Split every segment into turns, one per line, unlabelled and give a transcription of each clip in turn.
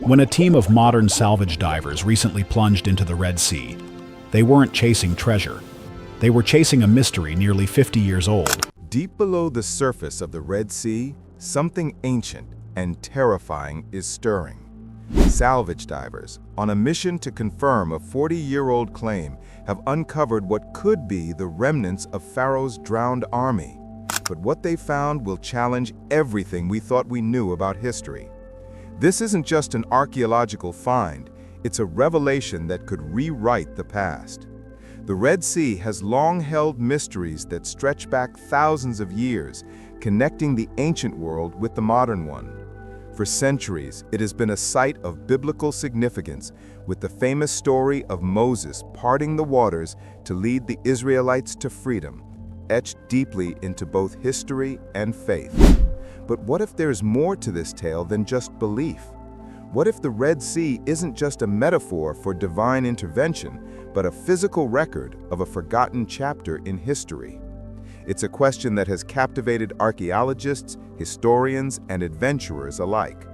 When a team of modern salvage divers recently plunged into the Red Sea, they weren't chasing treasure. They were chasing a mystery nearly 50 years old.
Deep below the surface of the Red Sea, something ancient and terrifying is stirring. Salvage divers, on a mission to confirm a 40-year-old claim, have uncovered what could be the remnants of Pharaoh's drowned army. But what they found will challenge everything we thought we knew about history. This isn't just an archaeological find, it's a revelation that could rewrite the past. The Red Sea has long held mysteries that stretch back thousands of years, connecting the ancient world with the modern one. For centuries, it has been a site of biblical significance, with the famous story of Moses parting the waters to lead the Israelites to freedom, etched deeply into both history and faith. But what if there's more to this tale than just belief? What if the Red Sea isn't just a metaphor for divine intervention, but a physical record of a forgotten chapter in history? It's a question that has captivated archaeologists, historians, and adventurers alike.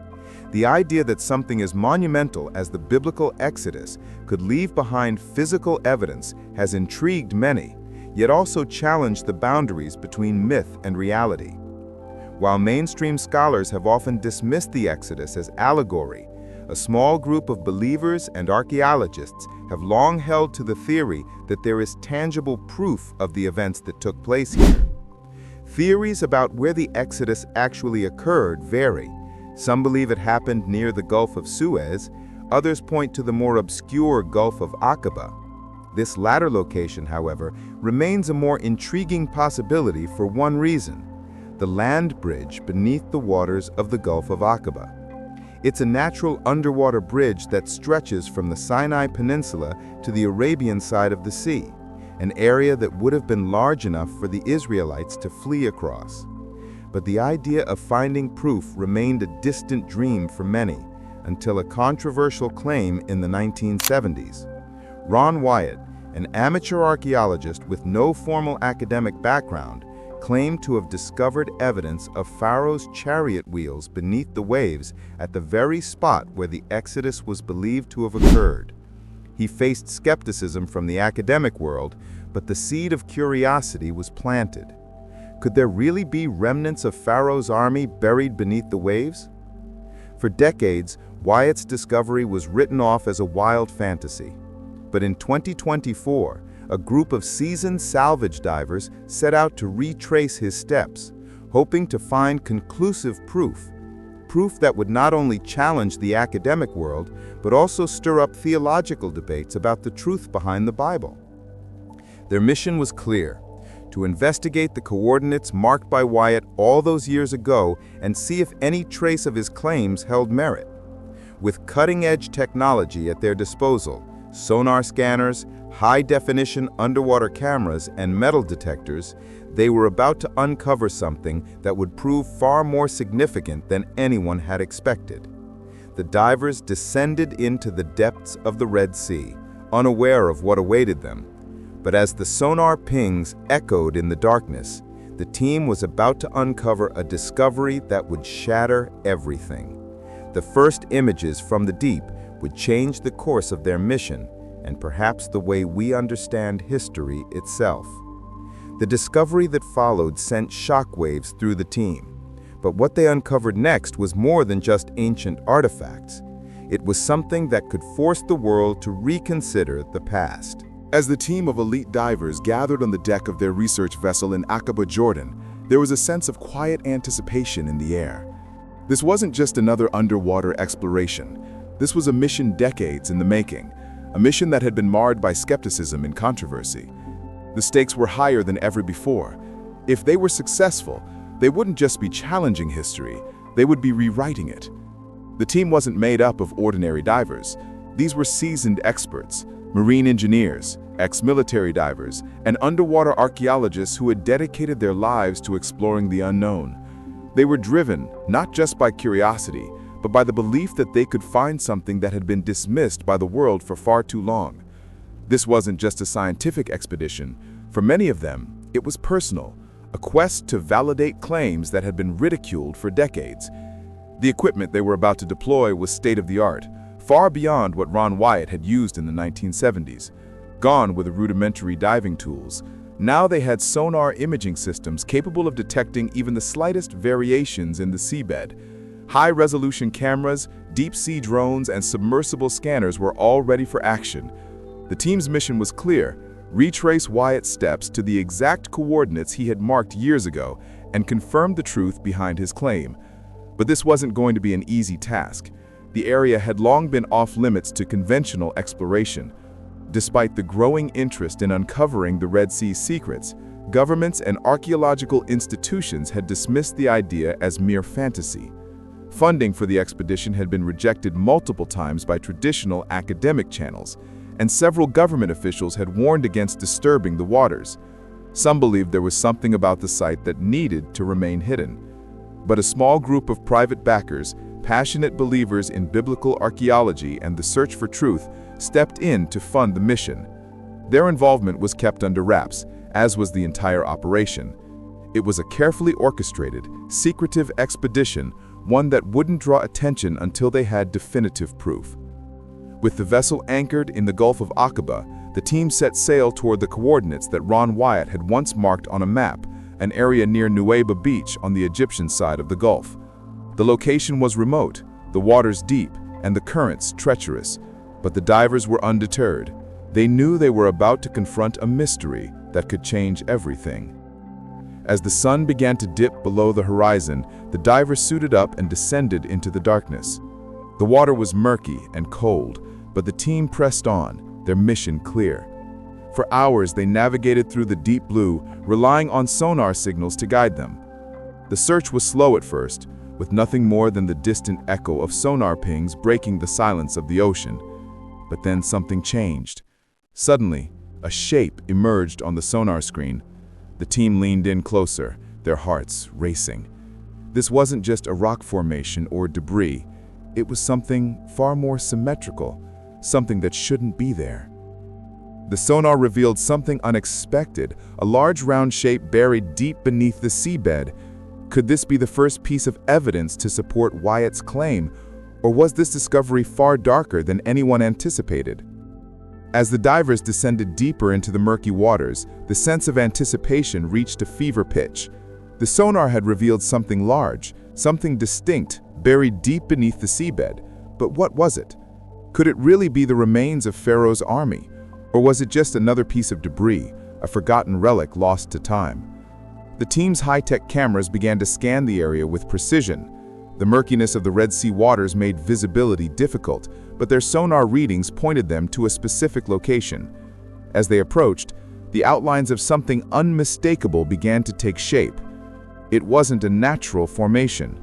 The idea that something as monumental as the biblical Exodus could leave behind physical evidence has intrigued many, yet also challenged the boundaries between myth and reality. While mainstream scholars have often dismissed the Exodus as allegory, a small group of believers and archaeologists have long held to the theory that there is tangible proof of the events that took place here. Theories about where the Exodus actually occurred vary. Some believe it happened near the Gulf of Suez, others point to the more obscure Gulf of Aqaba. This latter location, however, remains a more intriguing possibility for one reason: the land bridge beneath the waters of the Gulf of Aqaba. It's a natural underwater bridge that stretches from the Sinai Peninsula to the Arabian side of the sea, an area that would have been large enough for the Israelites to flee across. But the idea of finding proof remained a distant dream for many, until a controversial claim in the 1970s. Ron Wyatt, an amateur archaeologist with no formal academic background, claimed to have discovered evidence of Pharaoh's chariot wheels beneath the waves at the very spot where the Exodus was believed to have occurred. He faced skepticism from the academic world, but the seed of curiosity was planted. Could there really be remnants of Pharaoh's army buried beneath the waves? For decades, Wyatt's discovery was written off as a wild fantasy. But in 2024, a group of seasoned salvage divers set out to retrace his steps, hoping to find conclusive proof that would not only challenge the academic world, but also stir up theological debates about the truth behind the Bible. Their mission was clear: to investigate the coordinates marked by Wyatt all those years ago and see if any trace of his claims held merit. With cutting-edge technology at their disposal, sonar scanners, high-definition underwater cameras, and metal detectors, they were about to uncover something that would prove far more significant than anyone had expected. The divers descended into the depths of the Red Sea, unaware of what awaited them. But as the sonar pings echoed in the darkness, the team was about to uncover a discovery that would shatter everything. The first images from the deep would change the course of their mission, and perhaps the way we understand history itself. The discovery that followed sent shockwaves through the team. But what they uncovered next was more than just ancient artifacts. It was something that could force the world to reconsider the past.
As the team of elite divers gathered on the deck of their research vessel in Aqaba, Jordan, there was a sense of quiet anticipation in the air. This wasn't just another underwater exploration. This was a mission decades in the making, a mission that had been marred by skepticism and controversy. The stakes were higher than ever before. If they were successful, they wouldn't just be challenging history, they would be rewriting it. The team wasn't made up of ordinary divers. These were seasoned experts, marine engineers, ex-military divers, and underwater archaeologists who had dedicated their lives to exploring the unknown. They were driven not just by curiosity, but by the belief that they could find something that had been dismissed by the world for far too long. This wasn't just a scientific expedition. For many of them, it was personal, a quest to validate claims that had been ridiculed for decades. The equipment they were about to deploy was state-of-the-art, far beyond what Ron Wyatt had used in the 1970s. Gone were the rudimentary diving tools. Now they had sonar imaging systems capable of detecting even the slightest variations in the seabed. High-resolution cameras, deep-sea drones, and submersible scanners were all ready for action. The team's mission was clear: retrace Wyatt's steps to the exact coordinates he had marked years ago and confirm the truth behind his claim. But this wasn't going to be an easy task. The area had long been off-limits to conventional exploration. Despite the growing interest in uncovering the Red Sea's secrets, governments and archaeological institutions had dismissed the idea as mere fantasy. Funding for the expedition had been rejected multiple times by traditional academic channels, and several government officials had warned against disturbing the waters. Some believed there was something about the site that needed to remain hidden. But a small group of private backers, passionate believers in biblical archaeology and the search for truth, stepped in to fund the mission. Their involvement was kept under wraps, as was the entire operation. It was a carefully orchestrated, secretive expedition, one that wouldn't draw attention until they had definitive proof. With the vessel anchored in the Gulf of Aqaba, the team set sail toward the coordinates that Ron Wyatt had once marked on a map, an area near Nuweiba Beach on the Egyptian side of the Gulf. The location was remote, the waters deep, and the currents treacherous, but the divers were undeterred. They knew they were about to confront a mystery that could change everything. As the sun began to dip below the horizon, the divers suited up and descended into the darkness. The water was murky and cold, but the team pressed on, their mission clear. For hours they navigated through the deep blue, relying on sonar signals to guide them. The search was slow at first, with nothing more than the distant echo of sonar pings breaking the silence of the ocean. But then something changed. Suddenly, a shape emerged on the sonar screen. The team leaned in closer, their hearts racing. This wasn't just a rock formation or debris. It was something far more symmetrical, something that shouldn't be there. The sonar revealed something unexpected, a large round shape buried deep beneath the seabed. Could this be the first piece of evidence to support Wyatt's claim, or was this discovery far darker than anyone anticipated? As the divers descended deeper into the murky waters, the sense of anticipation reached a fever pitch. The sonar had revealed something large, something distinct, buried deep beneath the seabed. But what was it? Could it really be the remains of Pharaoh's army? Or was it just another piece of debris, a forgotten relic lost to time? The team's high-tech cameras began to scan the area with precision. The murkiness of the Red Sea waters made visibility difficult, but their sonar readings pointed them to a specific location. As they approached, the outlines of something unmistakable began to take shape. It wasn't a natural formation.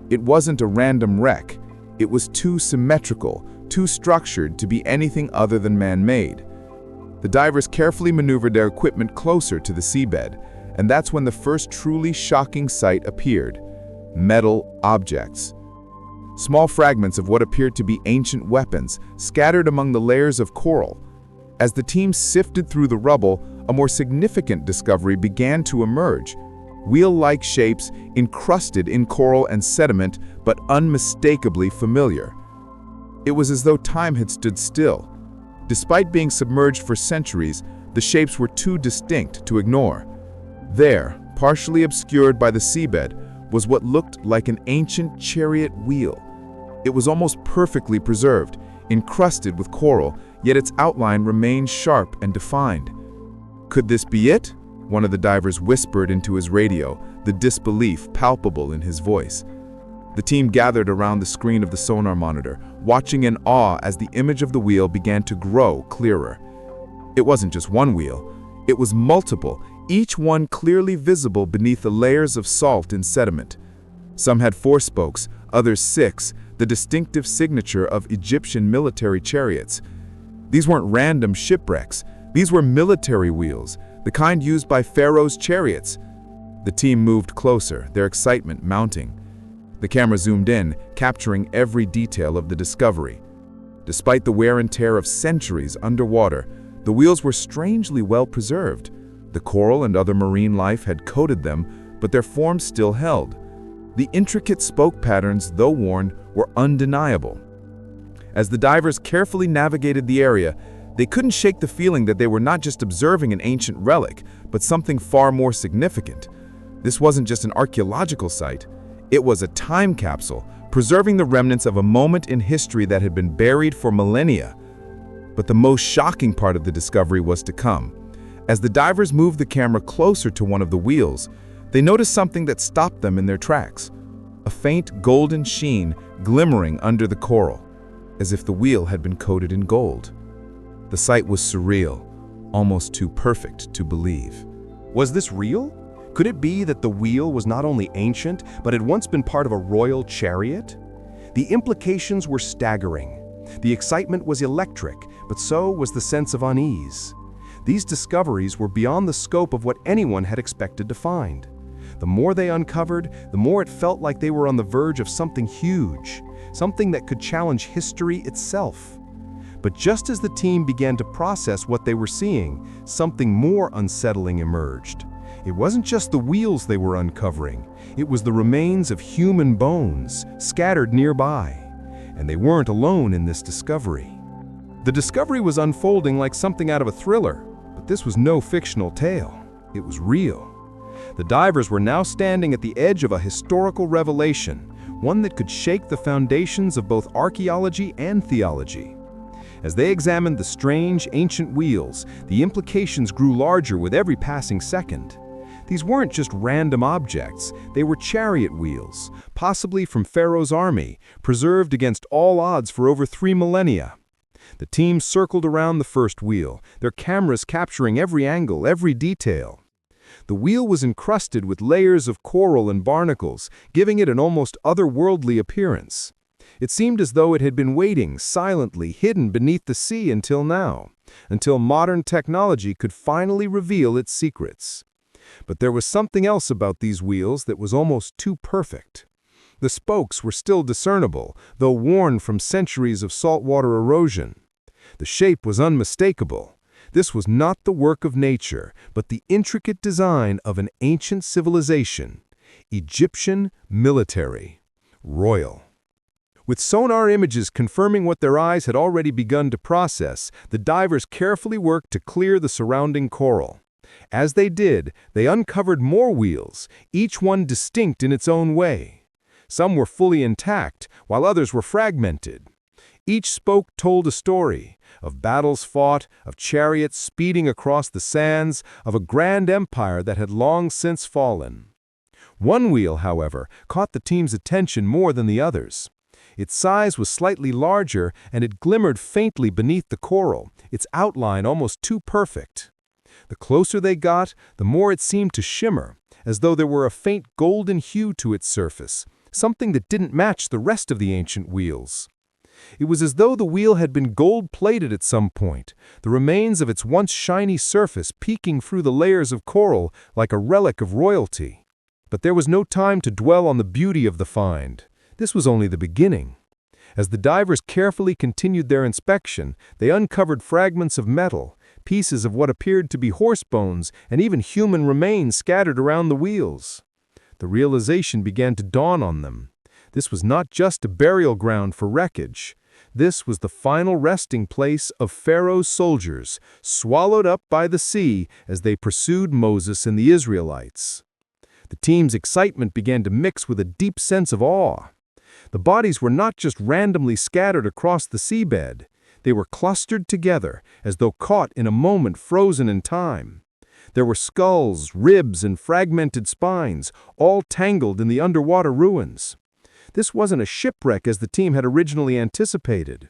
It wasn't a random wreck. It was too symmetrical, too structured to be anything other than man-made. The divers carefully maneuvered their equipment closer to the seabed, and that's when the first truly shocking sight appeared: metal objects. Small fragments of what appeared to be ancient weapons scattered among the layers of coral. As the team sifted through the rubble, a more significant discovery began to emerge: wheel-like shapes encrusted in coral and sediment, but unmistakably familiar. It was as though time had stood still. Despite being submerged for centuries, the shapes were too distinct to ignore. There, partially obscured by the seabed, was what looked like an ancient chariot wheel. It was almost perfectly preserved, encrusted with coral, yet its outline remained sharp and defined. Could this be it? One of the divers whispered into his radio, the disbelief palpable in his voice. The team gathered around the screen of the sonar monitor, watching in awe as the image of the wheel began to grow clearer. It wasn't just one wheel, it was multiple, each one clearly visible beneath the layers of salt and sediment. Some had 4 spokes, others 6, the distinctive signature of Egyptian military chariots. These weren't random shipwrecks, these were military wheels, the kind used by Pharaoh's chariots. The team moved closer, their excitement mounting. The camera zoomed in, capturing every detail of the discovery. Despite the wear and tear of centuries underwater, the wheels were strangely well preserved. The coral and other marine life had coated them, but their form still held. The intricate spoke patterns, though worn, were undeniable. As the divers carefully navigated the area, they couldn't shake the feeling that they were not just observing an ancient relic, but something far more significant. This wasn't just an archaeological site, it was a time capsule, preserving the remnants of a moment in history that had been buried for millennia. But the most shocking part of the discovery was to come. As the divers moved the camera closer to one of the wheels, they noticed something that stopped them in their tracks. A faint golden sheen glimmering under the coral, as if the wheel had been coated in gold. The sight was surreal, almost too perfect to believe.
Was this real? Could it be that the wheel was not only ancient, but had once been part of a royal chariot? The implications were staggering. The excitement was electric, but so was the sense of unease. These discoveries were beyond the scope of what anyone had expected to find. The more they uncovered, the more it felt like they were on the verge of something huge, something that could challenge history itself. But just as the team began to process what they were seeing, something more unsettling emerged. It wasn't just the wheels they were uncovering, it was the remains of human bones scattered nearby. And they weren't alone in this discovery. The discovery was unfolding like something out of a thriller, but this was no fictional tale. It was real. The divers were now standing at the edge of a historical revelation, one that could shake the foundations of both archaeology and theology. As they examined the strange, ancient wheels, the implications grew larger with every passing second. These weren't just random objects, they were chariot wheels, possibly from Pharaoh's army, preserved against all odds for over 3 millennia. The team circled around the first wheel, their cameras capturing every angle, every detail. The wheel was encrusted with layers of coral and barnacles, giving it an almost otherworldly appearance. It seemed as though it had been waiting, silently hidden beneath the sea until now, until modern technology could finally reveal its secrets. But there was something else about these wheels that was almost too perfect. The spokes were still discernible, though worn from centuries of saltwater erosion. The shape was unmistakable. This was not the work of nature, but the intricate design of an ancient civilization. Egyptian, military, royal. With sonar images confirming what their eyes had already begun to process, the divers carefully worked to clear the surrounding coral. As they did, they uncovered more wheels, each one distinct in its own way. Some were fully intact, while others were fragmented. Each spoke told a story, of battles fought, of chariots speeding across the sands, of a grand empire that had long since fallen. One wheel, however, caught the team's attention more than the others. Its size was slightly larger, and it glimmered faintly beneath the coral, its outline almost too perfect. The closer they got, the more it seemed to shimmer, as though there were a faint golden hue to its surface, something that didn't match the rest of the ancient wheels. It was as though the wheel had been gold-plated at some point, the remains of its once shiny surface peeking through the layers of coral like a relic of royalty. But there was no time to dwell on the beauty of the find. This was only the beginning. As the divers carefully continued their inspection, they uncovered fragments of metal, pieces of what appeared to be horse bones, and even human remains scattered around the wheels. The realization began to dawn on them. This was not just a burial ground for wreckage. This was the final resting place of Pharaoh's soldiers, swallowed up by the sea as they pursued Moses and the Israelites. The team's excitement began to mix with a deep sense of awe. The bodies were not just randomly scattered across the seabed. They were clustered together, as though caught in a moment frozen in time. There were skulls, ribs, and fragmented spines, all tangled in the underwater ruins. This wasn't a shipwreck as the team had originally anticipated.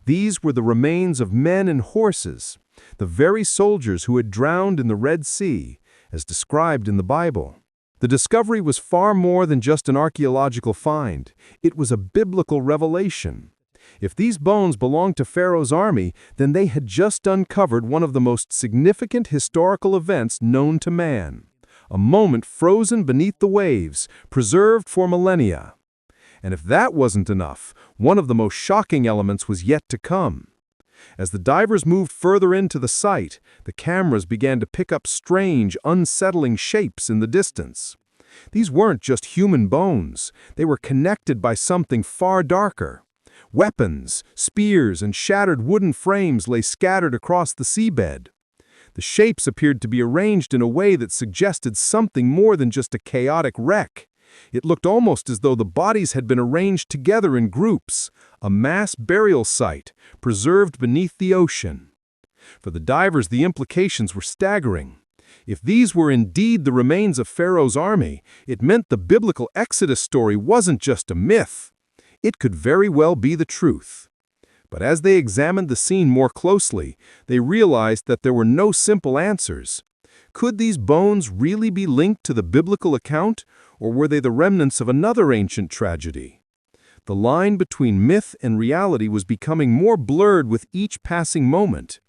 These were the remains of men and horses, the very soldiers who had drowned in the Red Sea, as described in the Bible. The discovery was far more than just an archaeological find. It was a biblical revelation. If these bones belonged to Pharaoh's army, then they had just uncovered one of the most significant historical events known to man. A moment frozen beneath the waves, preserved for millennia. And if that wasn't enough, one of the most shocking elements was yet to come. As the divers moved further into the site, the cameras began to pick up strange, unsettling shapes in the distance. These weren't just human bones. They were connected by something far darker. Weapons, spears, and shattered wooden frames lay scattered across the seabed. The shapes appeared to be arranged in a way that suggested something more than just a chaotic wreck. It looked almost as though the bodies had been arranged together in groups, a mass burial site preserved beneath the ocean. For the divers, the implications were staggering. If these were indeed the remains of Pharaoh's army, it meant the biblical Exodus story wasn't just a myth. It could very well be the truth. But as they examined the scene more closely, they realized that there were no simple answers. Could these bones really be linked to the biblical account, or were they the remnants of another ancient tragedy? The line between myth and reality was becoming more blurred with each passing moment.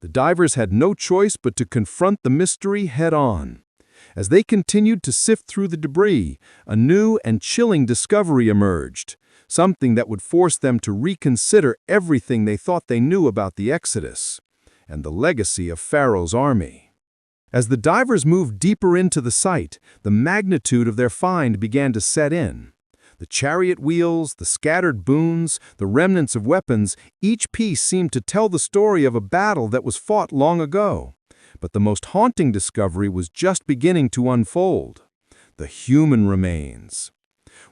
The divers had no choice but to confront the mystery head-on. As they continued to sift through the debris, a new and chilling discovery emerged, something that would force them to reconsider everything they thought they knew about the Exodus and the legacy of Pharaoh's army. As the divers moved deeper into the site, the magnitude of their find began to set in. The chariot wheels, the scattered boons, the remnants of weapons, each piece seemed to tell the story of a battle that was fought long ago. But the most haunting discovery was just beginning to unfold: the human remains.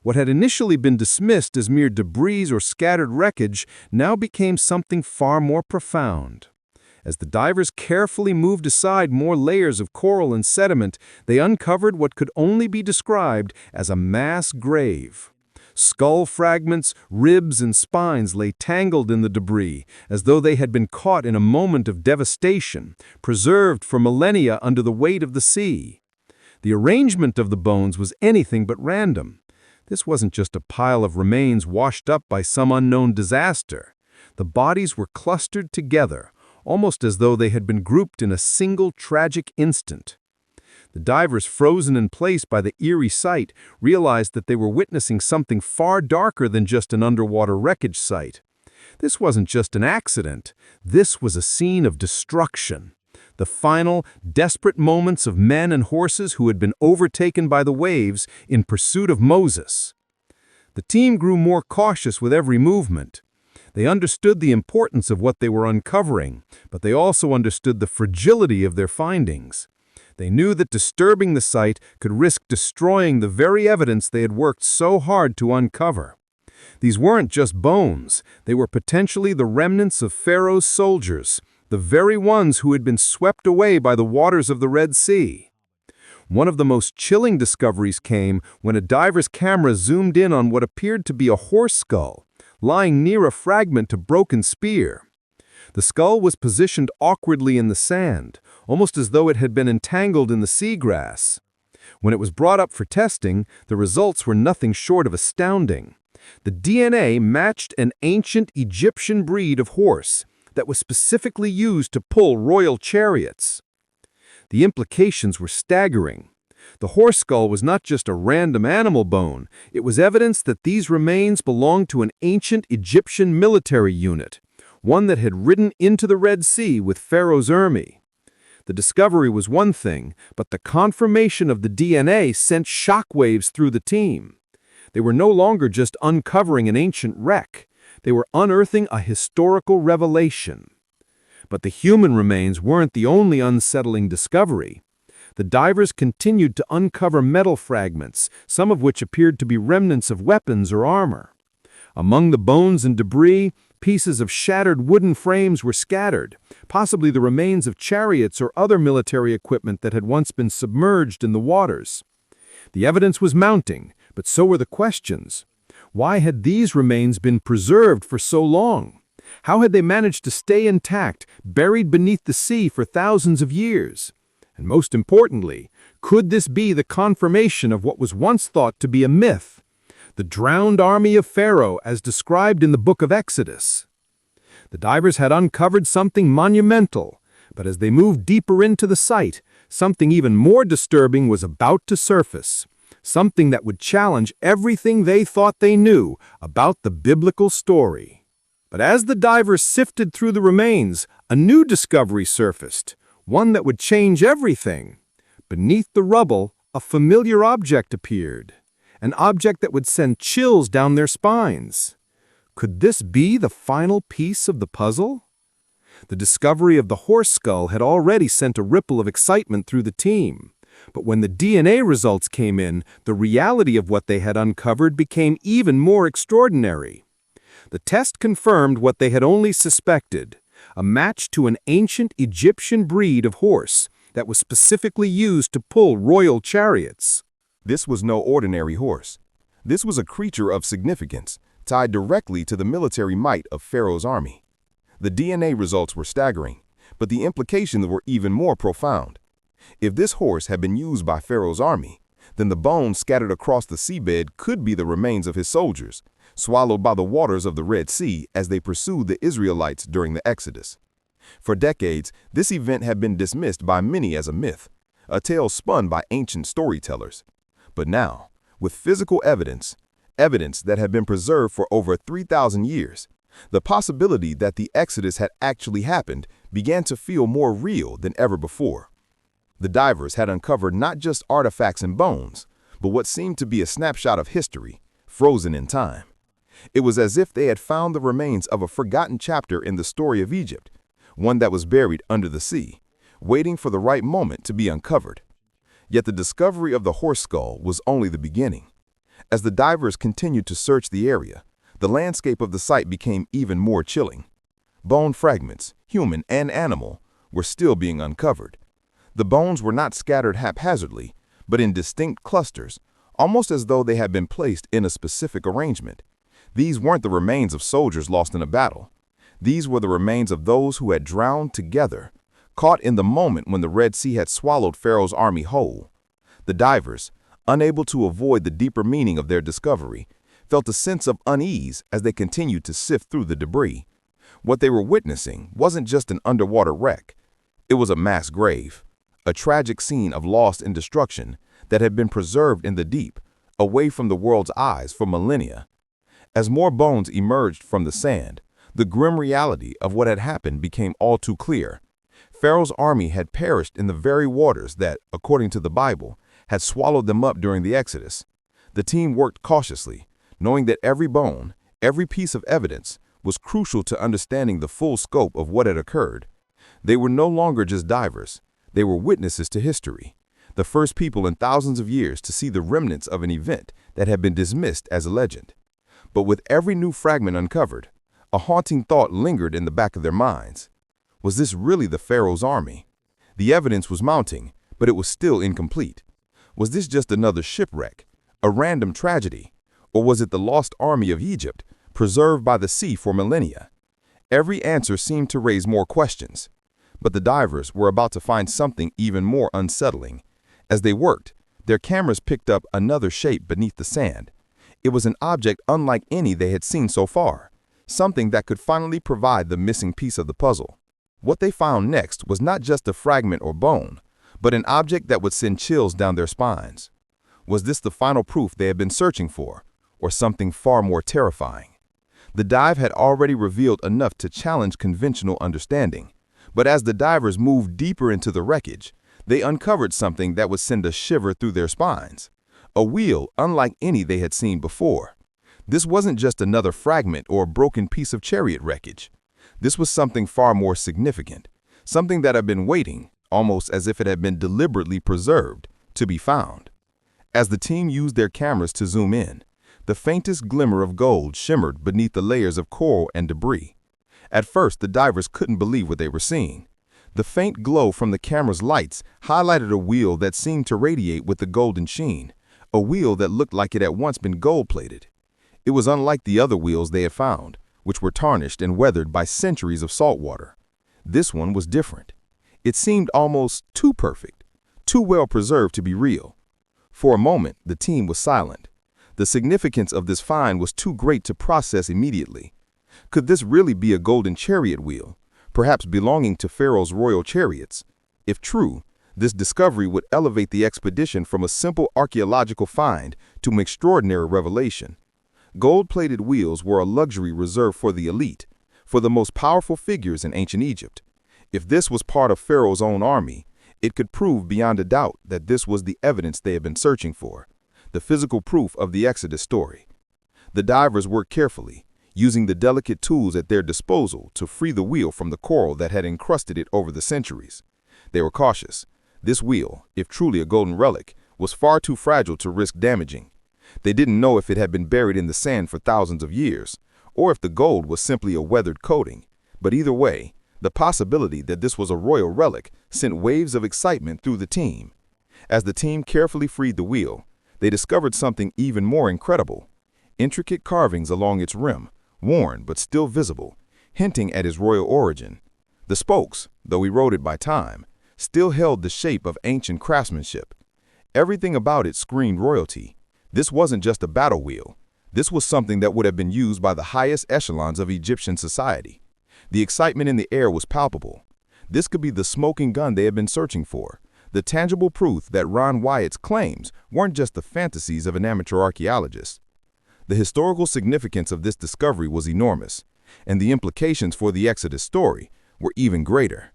What had initially been dismissed as mere debris or scattered wreckage now became something far more profound. As the divers carefully moved aside more layers of coral and sediment, they uncovered what could only be described as a mass grave. Skull fragments, ribs, and spines lay tangled in the debris, as though they had been caught in a moment of devastation, preserved for millennia under the weight of the sea. The arrangement of the bones was anything but random. This wasn't just a pile of remains washed up by some unknown disaster. The bodies were clustered together, almost as though they had been grouped in a single tragic instant. The divers, frozen in place by the eerie sight, realized that they were witnessing something far darker than just an underwater wreckage site. This wasn't just an accident. This was a scene of destruction. The final, desperate moments of men and horses who had been overtaken by the waves in pursuit of Moses. The team grew more cautious with every movement. They understood the importance of what they were uncovering, but they also understood the fragility of their findings. They knew that disturbing the site could risk destroying the very evidence they had worked so hard to uncover. These weren't just bones. They were potentially the remnants of Pharaoh's soldiers, the very ones who had been swept away by the waters of the Red Sea. One of the most chilling discoveries came when a diver's camera zoomed in on what appeared to be a horse skull, lying near a fragment of broken spear. The skull was positioned awkwardly in the sand, almost as though it had been entangled in the seagrass. When it was brought up for testing, the results were nothing short of astounding. The DNA matched an ancient Egyptian breed of horse that was specifically used to pull royal chariots. The implications were staggering. The horse skull was not just a random animal bone. It was evidence that these remains belonged to an ancient Egyptian military unit, one that had ridden into the Red Sea with Pharaoh's army. The discovery was one thing, but the confirmation of the DNA sent shockwaves through the team. They were no longer just uncovering an ancient wreck. They were unearthing a historical revelation. But the human remains weren't the only unsettling discovery. The divers continued to uncover metal fragments, some of which appeared to be remnants of weapons or armor. Among the bones and debris, pieces of shattered wooden frames were scattered, possibly the remains of chariots or other military equipment that had once been submerged in the waters. The evidence was mounting, but so were the questions. Why had these remains been preserved for so long? How had they managed to stay intact, buried beneath the sea for thousands of years? And most importantly, could this be the confirmation of what was once thought to be a myth? The drowned army of Pharaoh as described in the book of Exodus. The divers had uncovered something monumental, but as they moved deeper into the site, something even more disturbing was about to surface. Something that would challenge everything they thought they knew about the biblical story. But as the divers sifted through the remains, a new discovery surfaced, one that would change everything. Beneath the rubble, a familiar object appeared, an object that would send chills down their spines. Could this be the final piece of the puzzle? The discovery of the horse skull had already sent a ripple of excitement through the team. But when the DNA results came in, the reality of what they had uncovered became even more extraordinary. The test confirmed what they had only suspected, a match to an ancient Egyptian breed of horse that was specifically used to pull royal chariots.
This was no ordinary horse. This was a creature of significance, tied directly to the military might of Pharaoh's army. The DNA results were staggering, but the implications were even more profound. If this horse had been used by Pharaoh's army, then the bones scattered across the seabed could be the remains of his soldiers, swallowed by the waters of the Red Sea as they pursued the Israelites during the Exodus. For decades, this event had been dismissed by many as a myth, a tale spun by ancient storytellers. But now, with physical evidence that had been preserved for over 3,000 years, the possibility that the Exodus had actually happened began to feel more real than ever before. The divers had uncovered not just artifacts and bones, but what seemed to be a snapshot of history, frozen in time. It was as if they had found the remains of a forgotten chapter in the story of Egypt, one that was buried under the sea, waiting for the right moment to be uncovered. Yet the discovery of the horse skull was only the beginning. As the divers continued to search the area, the landscape of the site became even more chilling. Bone fragments, human and animal, were still being uncovered. The bones were not scattered haphazardly, but in distinct clusters, almost as though they had been placed in a specific arrangement. These weren't the remains of soldiers lost in a battle. These were the remains of those who had drowned together, caught in the moment when the Red Sea had swallowed Pharaoh's army whole. The divers, unable to avoid the deeper meaning of their discovery, felt a sense of unease as they continued to sift through the debris. What they were witnessing wasn't just an underwater wreck. It was a mass grave, a tragic scene of loss and destruction that had been preserved in the deep, away from the world's eyes for millennia. As more bones emerged from the sand, the grim reality of what had happened became all too clear. Pharaoh's army had perished in the very waters that, according to the Bible, had swallowed them up during the Exodus. The team worked cautiously, knowing that every bone, every piece of evidence, was crucial to understanding the full scope of what had occurred. They were no longer just divers. They were witnesses to history, the first people in thousands of years to see the remnants of an event that had been dismissed as a legend. But with every new fragment uncovered, a haunting thought lingered in the back of their minds. Was this really the Pharaoh's army? The evidence was mounting, but it was still incomplete. Was this just another shipwreck, a random tragedy, or was it the lost army of Egypt, preserved by the sea for millennia? Every answer seemed to raise more questions. But the divers were about to find something even more unsettling. As they worked, their cameras picked up another shape beneath the sand. It was an object unlike any they had seen so far, something that could finally provide the missing piece of the puzzle. What they found next was not just a fragment or bone, but an object that would send chills down their spines. Was this the final proof they had been searching for, or something far more terrifying? The dive had already revealed enough to challenge conventional understanding, but as the divers moved deeper into the wreckage, they uncovered something that would send a shiver through their spines. A wheel unlike any they had seen before. This wasn't just another fragment or a broken piece of chariot wreckage. This was something far more significant, something that had been waiting, almost as if it had been deliberately preserved, to be found. As the team used their cameras to zoom in, the faintest glimmer of gold shimmered beneath the layers of coral and debris. At first, the divers couldn't believe what they were seeing. The faint glow from the camera's lights highlighted a wheel that seemed to radiate with a golden sheen, a wheel that looked like it had once been gold-plated. It was unlike the other wheels they had found, which were tarnished and weathered by centuries of salt water. This one was different. It seemed almost too perfect, too well preserved to be real. For a moment, the team was silent. The significance of this find was too great to process immediately. Could this really be a golden chariot wheel, perhaps belonging to Pharaoh's royal chariots? If true, this discovery would elevate the expedition from a simple archaeological find to an extraordinary revelation. Gold-plated wheels were a luxury reserved for the elite, for the most powerful figures in ancient Egypt. If this was part of Pharaoh's own army, It could prove beyond a doubt that this was the evidence they had been searching for, the physical proof of the Exodus story. The divers worked carefully, using the delicate tools at their disposal to free the wheel from the coral that had encrusted it over the centuries. They were cautious. This wheel, if truly a golden relic, was far too fragile to risk damaging. They didn't know if it had been buried in the sand for thousands of years, or if the gold was simply a weathered coating. But either way, the possibility that this was a royal relic sent waves of excitement through the team. As the team carefully freed the wheel, they discovered something even more incredible. Intricate carvings along its rim, worn but still visible, hinting at its royal origin. The spokes, though eroded by time, still held the shape of ancient craftsmanship. Everything about it screamed royalty. This wasn't just a battle wheel. This was something that would have been used by the highest echelons of Egyptian society. The excitement in the air was palpable. This could be the smoking gun they had been searching for, the tangible proof that Ron Wyatt's claims weren't just the fantasies of an amateur archaeologist. The historical significance of this discovery was enormous, and the implications for the Exodus story were even greater.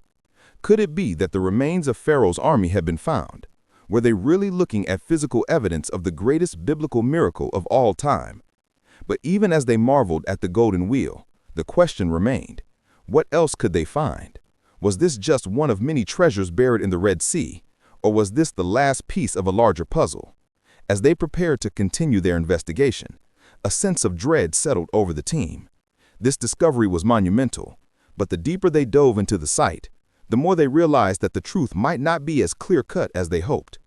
Could it be that the remains of Pharaoh's army had been found? Were they really looking at physical evidence of the greatest biblical miracle of all time? But even as they marveled at the golden wheel, the question remained: what else could they find? Was this just one of many treasures buried in the Red Sea, or was this the last piece of a larger puzzle? As they prepared to continue their investigation, a sense of dread settled over the team. This discovery was monumental, but the deeper they dove into the site, the more they realized that the truth might not be as clear-cut as they hoped.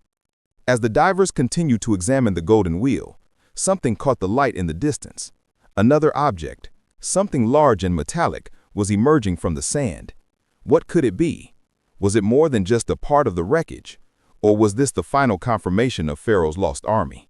As the divers continued to examine the golden wheel, something caught the light in the distance. Another object, something large and metallic, was emerging from the sand. What could it be? Was it more than just a part of the wreckage? Or was this the final confirmation of Pharaoh's lost army?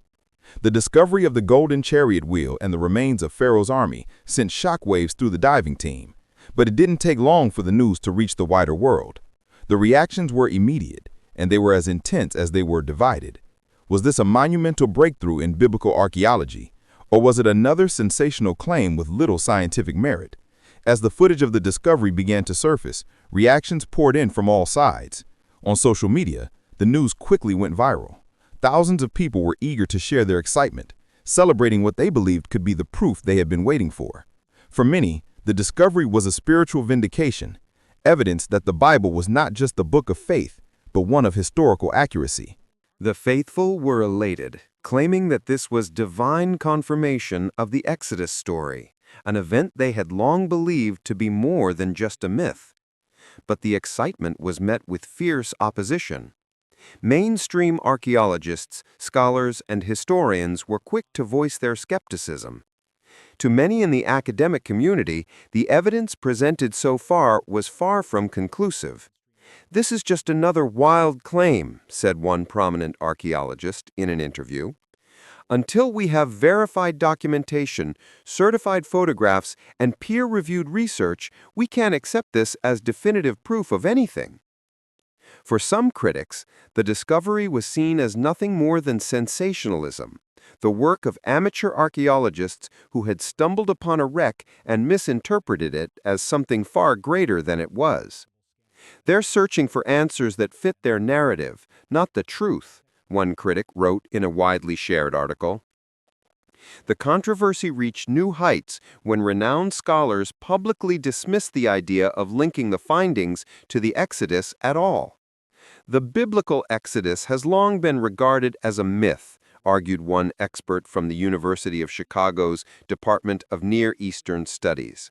The discovery of the golden chariot wheel and the remains of Pharaoh's army sent shockwaves through the diving team. But it didn't take long for the news to reach the wider world. The reactions were immediate, and they were as intense as they were divided. Was this a monumental breakthrough in biblical archaeology, or was it another sensational claim with little scientific merit? As the footage of the discovery began to surface, reactions poured in from all sides. On social media, the news quickly went viral. Thousands of people were eager to share their excitement, celebrating what they believed could be the proof they had been waiting for. For many, the discovery was a spiritual vindication, evidence that the Bible was not just the book of faith, but one of historical accuracy.
The faithful were elated, claiming that this was divine confirmation of the Exodus story, an event they had long believed to be more than just a myth. But the excitement was met with fierce opposition. Mainstream archaeologists, scholars, and historians were quick to voice their skepticism. To many in the academic community, the evidence presented so far was far from conclusive. "This is just another wild claim," said one prominent archaeologist in an interview. "Until we have verified documentation, certified photographs, and peer-reviewed research, we can't accept this as definitive proof of anything." For some critics, the discovery was seen as nothing more than sensationalism, the work of amateur archaeologists who had stumbled upon a wreck and misinterpreted it as something far greater than it was. "They're searching for answers that fit their narrative, not the truth," one critic wrote in a widely shared article. The controversy reached new heights when renowned scholars publicly dismissed the idea of linking the findings to the Exodus at all. "The biblical Exodus has long been regarded as a myth," argued one expert from the University of Chicago's Department of Near Eastern Studies.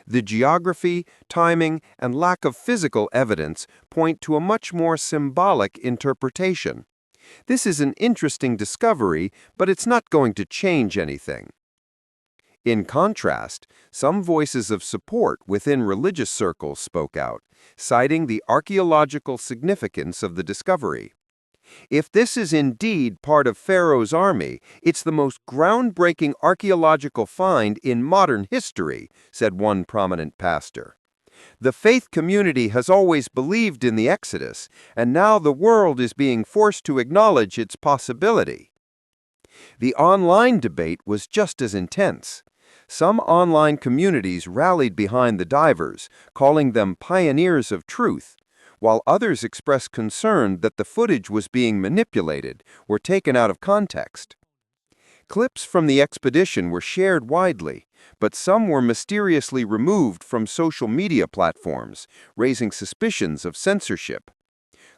"The geography, timing, and lack of physical evidence point to a much more symbolic interpretation. This is an interesting discovery, but it's not going to change anything." In contrast, some voices of support within religious circles spoke out, citing the archaeological significance of the discovery. "If this is indeed part of Pharaoh's army, it's the most groundbreaking archaeological find in modern history," said one prominent pastor. "The faith community has always believed in the Exodus, and now the world is being forced to acknowledge its possibility." The online debate was just as intense. Some online communities rallied behind the divers, calling them pioneers of truth,
while others expressed concern that the footage was being manipulated or taken out of context. Clips from the expedition were shared widely, but some were mysteriously removed from social media platforms, raising suspicions of censorship.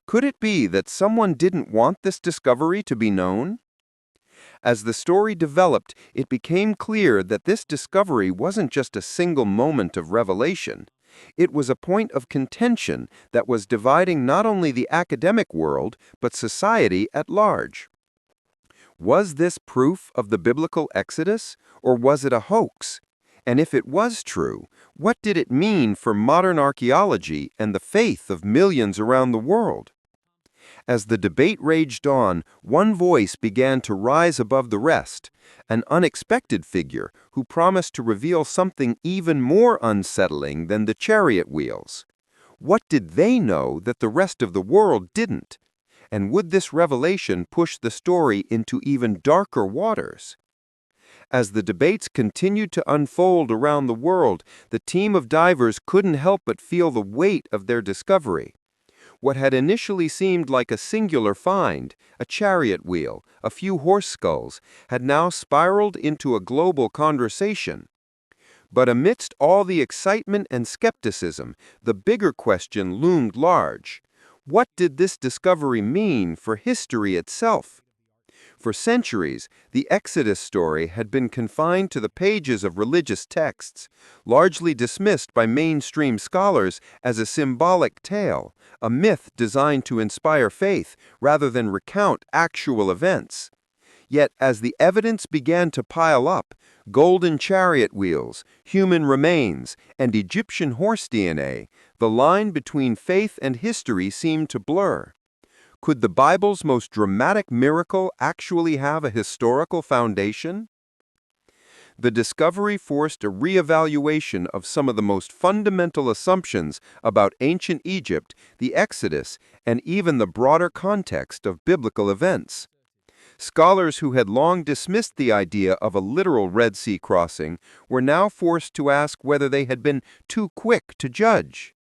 Could it be that someone didn't want this discovery to be known? As the story developed, it became clear that this discovery wasn't just a single moment of revelation. It was a point of contention that was dividing not only the academic world, but society at large. Was this proof of the biblical Exodus, or was it a hoax? And if it was true, what did it mean for modern archaeology and the faith of millions around the world? As the debate raged on, one voice began to rise above the rest, an unexpected figure who promised to reveal something even more unsettling than the chariot wheels. What did they know that the rest of the world didn't? And would this revelation push the story into even darker waters? As the debates continued to unfold around the world, the team of divers couldn't help but feel the weight of their discovery. What had initially seemed like a singular find, a chariot wheel, a few horse skulls, had now spiraled into a global conversation. But amidst all the excitement and skepticism, the bigger question loomed large. What did this discovery mean for history itself? For centuries, the Exodus story had been confined to the pages of religious texts, largely dismissed by mainstream scholars as a symbolic tale, a myth designed to inspire faith rather than recount actual events. Yet, as the evidence began to pile up, golden chariot wheels, human remains, and Egyptian horse DNA, the line between faith and history seemed to blur. Could the Bible's most dramatic miracle actually have a historical foundation? The discovery forced a re-evaluation of some of the most fundamental assumptions about ancient Egypt, the Exodus, and even the broader context of biblical events. Scholars who had long dismissed the idea of a literal Red Sea crossing were now forced to ask whether they had been too quick to judge.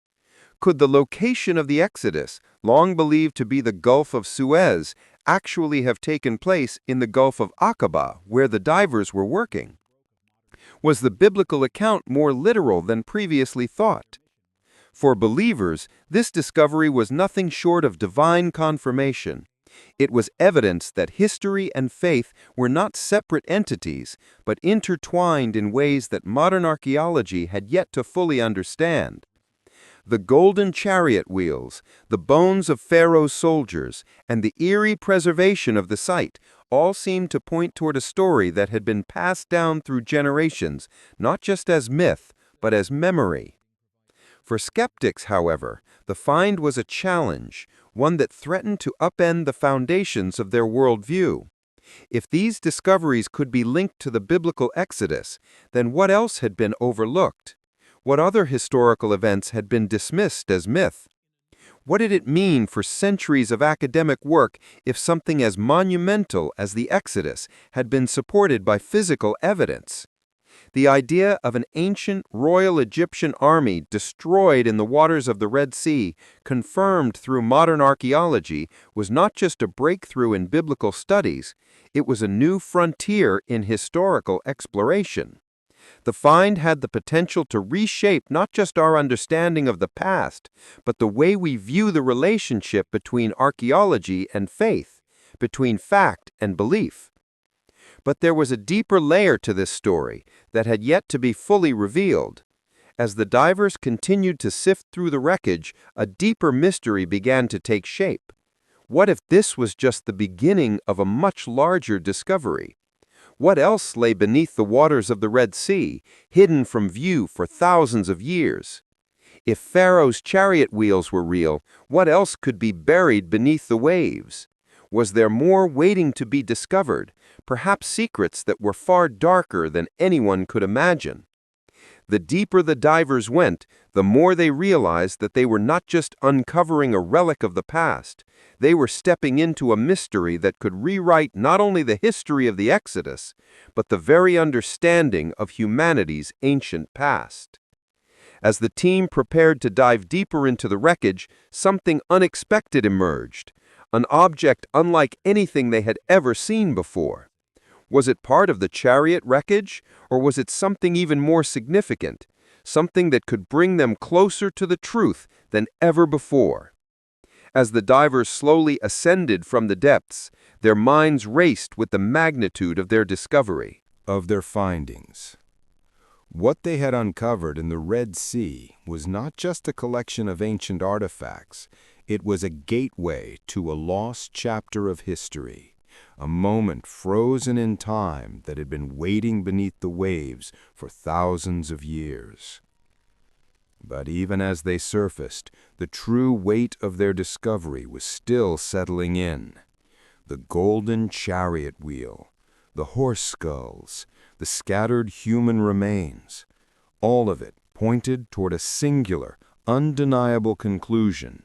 Could the location of the Exodus, long believed to be the Gulf of Suez, actually have taken place in the Gulf of Aqaba, where the divers were working? Was the biblical account more literal than previously thought? For believers, this discovery was nothing short of divine confirmation. It was evidence that history and faith were not separate entities, but intertwined in ways that modern archaeology had yet to fully understand. The golden chariot wheels, the bones of Pharaoh's soldiers, and the eerie preservation of the site all seemed to point toward a story that had been passed down through generations, not just as myth, but as memory. For skeptics, however, the find was a challenge, one that threatened to upend the foundations of their worldview. If these discoveries could be linked to the biblical Exodus, then what else had been overlooked? What other historical events had been dismissed as myth? What did it mean for centuries of academic work if something as monumental as the Exodus had been supported by physical evidence? The idea of an ancient royal Egyptian army destroyed in the waters of the Red Sea, confirmed through modern archaeology, was not just a breakthrough in biblical studies, it was a new frontier in historical exploration. The find had the potential to reshape not just our understanding of the past, but the way we view the relationship between archaeology and faith, between fact and belief. But there was a deeper layer to this story that had yet to be fully revealed. As the divers continued to sift through the wreckage, a deeper mystery began to take shape. What if this was just the beginning of a much larger discovery? What else lay beneath the waters of the Red Sea, hidden from view for thousands of years? If Pharaoh's chariot wheels were real, what else could be buried beneath the waves? Was there more waiting to be discovered, perhaps secrets that were far darker than anyone could imagine? The deeper the divers went, the more they realized that they were not just uncovering a relic of the past, they were stepping into a mystery that could rewrite not only the history of the Exodus, but the very understanding of humanity's ancient past. As the team prepared to dive deeper into the wreckage, something unexpected emerged, an object unlike anything they had ever seen before. Was it part of the Chariot wreckage, or was it something even more significant, something that could bring them closer to the truth than ever before? As the divers slowly ascended from the depths, their minds raced with the magnitude of their discovery.
Of their findings. What they had uncovered in the Red Sea was not just a collection of ancient artifacts, it was a gateway to a lost chapter of history, a moment frozen in time that had been waiting beneath the waves for thousands of years. But even as they surfaced, the true weight of their discovery was still settling in. The golden chariot wheel, the horse skulls, the scattered human remains, all of it pointed toward a singular, undeniable conclusion.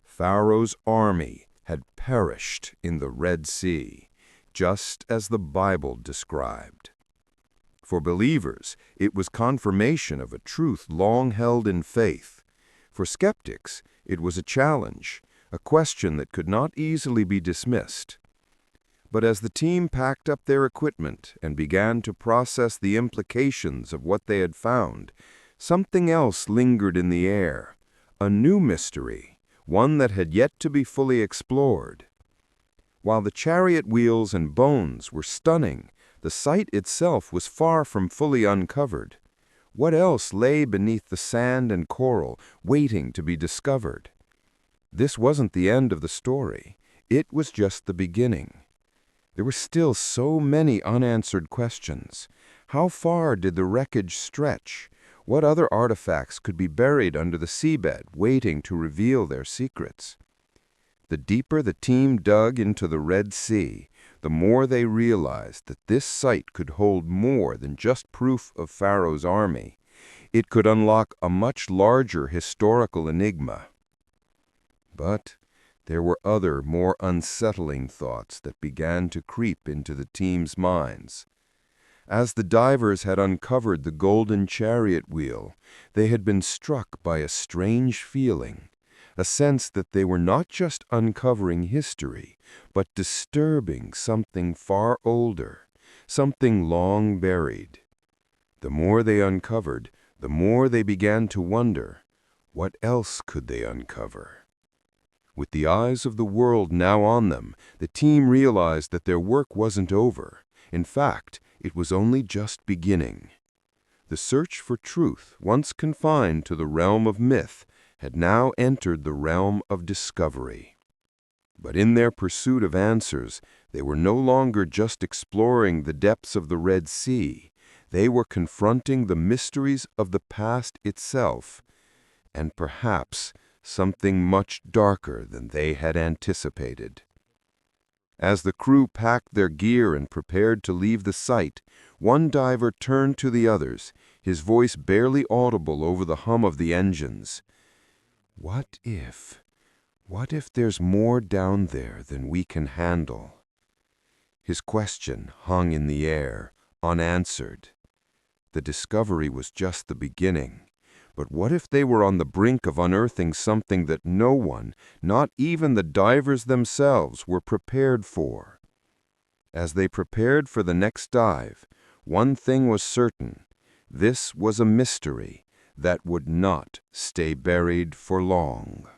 Pharaoh's army had perished in the Red Sea, just as the Bible described. For believers, it was confirmation of a truth long held in faith. For skeptics, it was a challenge, a question that could not easily be dismissed. But as the team packed up their equipment and began to process the implications of what they had found, something else lingered in the air, a new mystery, one that had yet to be fully explored. While the chariot wheels and bones were stunning, the site itself was far from fully uncovered. What else lay beneath the sand and coral, waiting to be discovered? This wasn't the end of the story. It was just the beginning. There were still so many unanswered questions. How far did the wreckage stretch? What other artifacts could be buried under the seabed, waiting to reveal their secrets? The deeper the team dug into the Red Sea, the more they realized that this site could hold more than just proof of Pharaoh's army. It could unlock a much larger historical enigma. But there were other, more unsettling thoughts that began to creep into the team's minds. As the divers had uncovered the golden chariot wheel, they had been struck by a strange feeling, a sense that they were not just uncovering history, but disturbing something far older, something long buried. The more they uncovered, the more they began to wonder, what else could they uncover? With the eyes of the world now on them, the team realized that their work wasn't over. In fact, it was only just beginning. The search for truth, once confined to the realm of myth, had now entered the realm of discovery. But in their pursuit of answers, they were no longer just exploring the depths of the Red Sea. They were confronting the mysteries of the past itself, and perhaps something much darker than they had anticipated. As the crew packed their gear and prepared to leave the site, one diver turned to the others, his voice barely audible over the hum of the engines. What if there's more down there than we can handle? His question hung in the air, unanswered. The discovery was just the beginning. But what if they were on the brink of unearthing something that no one, not even the divers themselves, were prepared for? As they prepared for the next dive, one thing was certain. This was a mystery that would not stay buried for long.